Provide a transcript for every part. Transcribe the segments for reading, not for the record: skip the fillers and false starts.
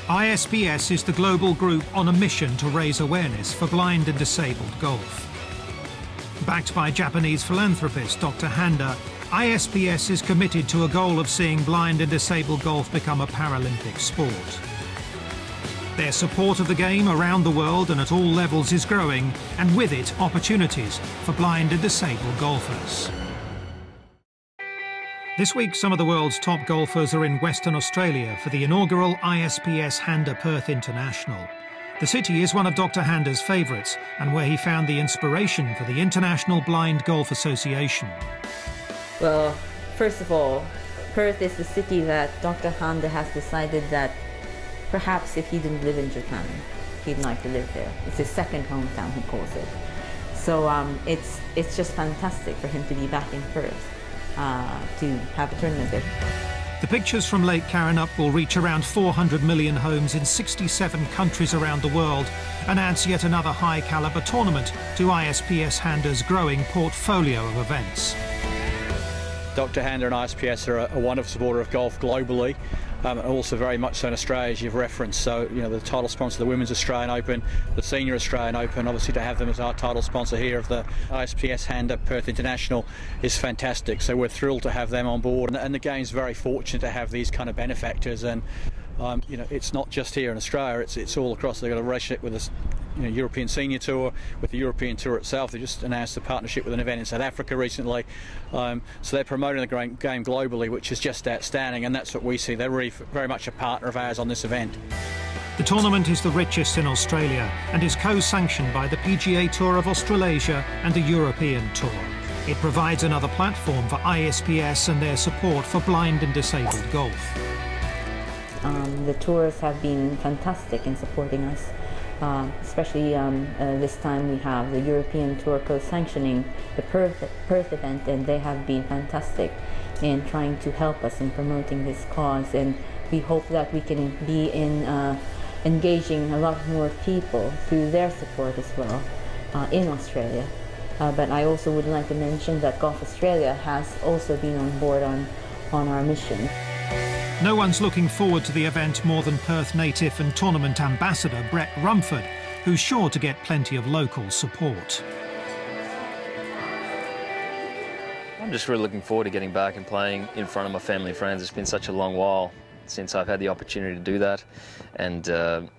ISPS is the global group on a mission to raise awareness for blind and disabled golf. Backed by Japanese philanthropist Dr. Handa, ISPS is committed to a goal of seeing blind and disabled golf become a Paralympic sport. Their support of the game around the world and at all levels is growing, and with it, opportunities for blind and disabled golfers. This week, some of the world's top golfers are in Western Australia for the inaugural ISPS Handa Perth International. The city is one of Dr. Handa's favourites and where he found the inspiration for the International Blind Golf Association. Well, first of all, Perth is the city that Dr. Handa has decided that perhaps if he didn't live in Japan, he'd like to live there. It's his second hometown, he calls it. So it's just fantastic for him to be back in Perth. To have a tournament there. The pictures from Lake Karrinyup will reach around 400 million homes in 67 countries around the world and adds yet another high-caliber tournament to ISPS Handa's growing portfolio of events. Dr. Handa and ISPS are a wonderful supporter of golf globally, and also very much so in Australia, as you've referenced. So, you know, the title sponsor of the Women's Australian Open, the Senior Australian Open, obviously to have them as our title sponsor here of the ISPS Handa Perth International is fantastic. So we're thrilled to have them on board, and the game's very fortunate to have these kind of benefactors. And you know, it's not just here in Australia; it's all across. They've got a relationship with the European Senior Tour, with the European Tour itself. They just announced a partnership with an event in South Africa recently. So they're promoting the game globally, which is just outstanding, and that's what we see. They're really very much a partner of ours on this event. The tournament is the richest in Australia and is co-sanctioned by the PGA Tour of Australasia and the European Tour. It provides another platform for ISPS and their support for blind and disabled golf. The tours have been fantastic in supporting us. Especially this time we have the European Tour co-sanctioning the Perth event, and they have been fantastic in trying to help us in promoting this cause, and we hope that we can be engaging a lot more people through their support as well in Australia. But I also would like to mention that Golf Australia has also been on board on our mission. No one's looking forward to the event more than Perth native and tournament ambassador Brett Rumford, who's sure to get plenty of local support. I'm just really looking forward to getting back and playing in front of my family and friends. It's been such a long while since I've had the opportunity to do that, and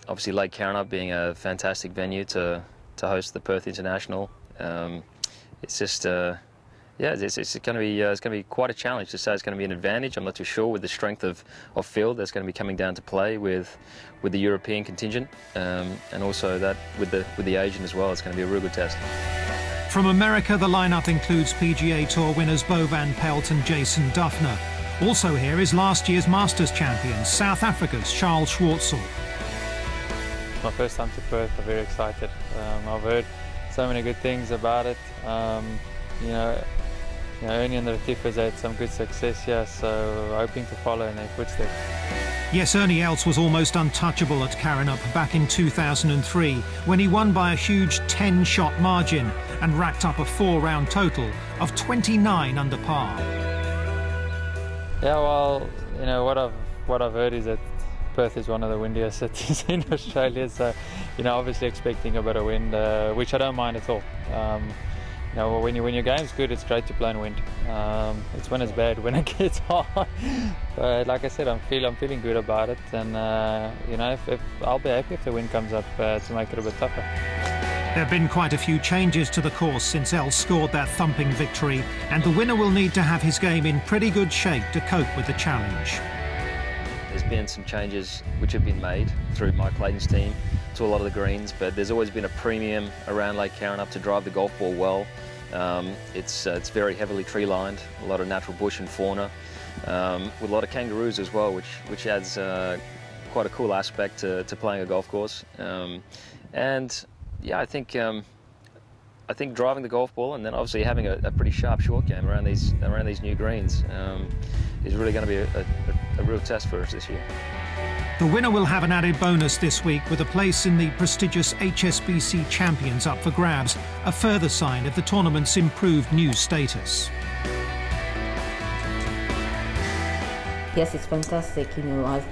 obviously Lake Karrinyup being a fantastic venue to host the Perth International. It's just yeah, it's going to be quite a challenge. To say it's going to be an advantage, I'm not too sure with the strength of field that's going to be coming down to play with the European contingent, and also that with the Asian as well. It's going to be a real good test. From America, the lineup includes PGA Tour winners Bo Van Pelt and Jason Duffner. Also here is last year's Masters champion, South Africa's Charles Schwartzel. My first time to Perth, I'm very excited. I've heard so many good things about it. Ernie and the Latifahs had some good success here, so hoping to follow in their footsteps. Yes, Ernie Els was almost untouchable at Karrinyup back in 2003 when he won by a huge 10-shot margin and racked up a 4-round total of 29 under par. Yeah, well, you know, what I've heard is that Perth is one of the windiest cities in Australia, so obviously expecting a bit of wind, which I don't mind at all. When your game's good, it's great to play in wind. It's when it's bad, when it gets hard. But like I said, I'm feeling good about it, and if I'll be happy if the wind comes up to make it a bit tougher. There have been quite a few changes to the course since Els scored that thumping victory, and the winner will need to have his game in pretty good shape to cope with the challenge. There's been some changes which have been made through Mike Clayton's team to a lot of the greens, but there's always been a premium around Lake Karrinyup to drive the golf ball well. It's very heavily tree-lined, a lot of natural bush and fauna, with a lot of kangaroos as well, which adds quite a cool aspect to playing a golf course. And yeah, I think driving the golf ball and then obviously having a pretty sharp short game around these new greens is really going to be a real test for us this year. The winner will have an added bonus this week with a place in the prestigious HSBC Champions up for grabs, a further sign of the tournament's improved news status. Yes, it's fantastic.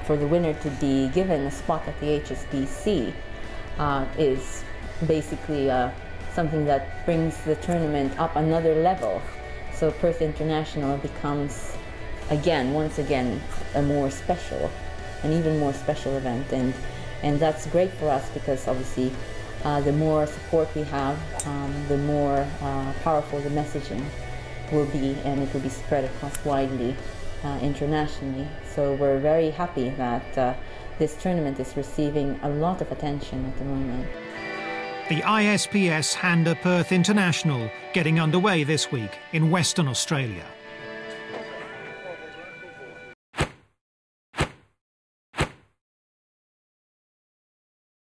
For the winner to be given a spot at the HSBC is basically something that brings the tournament up another level. So Perth International becomes once again, an even more special event, and that's great for us because obviously the more support we have, the more powerful the messaging will be, and it will be spread across widely internationally. So we're very happy that this tournament is receiving a lot of attention at the moment. The ISPS Handa Perth International getting underway this week in Western Australia.